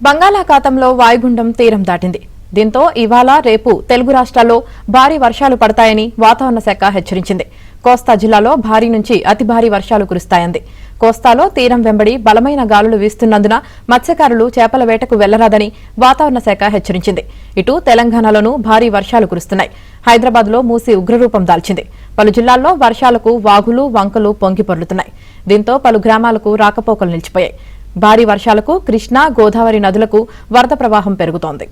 బంగాళాఖాతంలో వాయుగుండం తీరం దాటింది. దీంతో ఇవాళ రేపు తెలుగు రాష్ట్రాల్లో భారీ వర్షాలు పడతాయని వాతావరణ శాఖ హెచ్చరించింది. కోస్తా జిల్లాలో భారీ నుంచి అతి భారీ వర్షాలు కురుస్తాయంది. కోస్తాలో తీరం వెంబడి బలమైన గాలులు వీస్తున్నందున మత్స్యకారులు చేపల వేటకు వెళ్లరాదని వాతావరణ శాఖ హెచ్చరించింది. ఇటు తెలంగాణలోనూ భారీ వర్షాలు కురుస్తున్నాయి. హైదరాబాద్లో మూసి ఉగ్రరూపం దాల్చింది. పలు జిల్లాల్లో వర్షాలకు వాగులు వంకలు పొంగి పొర్లుతున్నాయి. దీంతో పలు గ్రామాలకు రాకపోకలు నిలిచిపోయాయి. భారీ వర్షాలకు కృష్ణా, గోదావరి నదులకు వరద ప్రవాహం పెరుగుతోంది.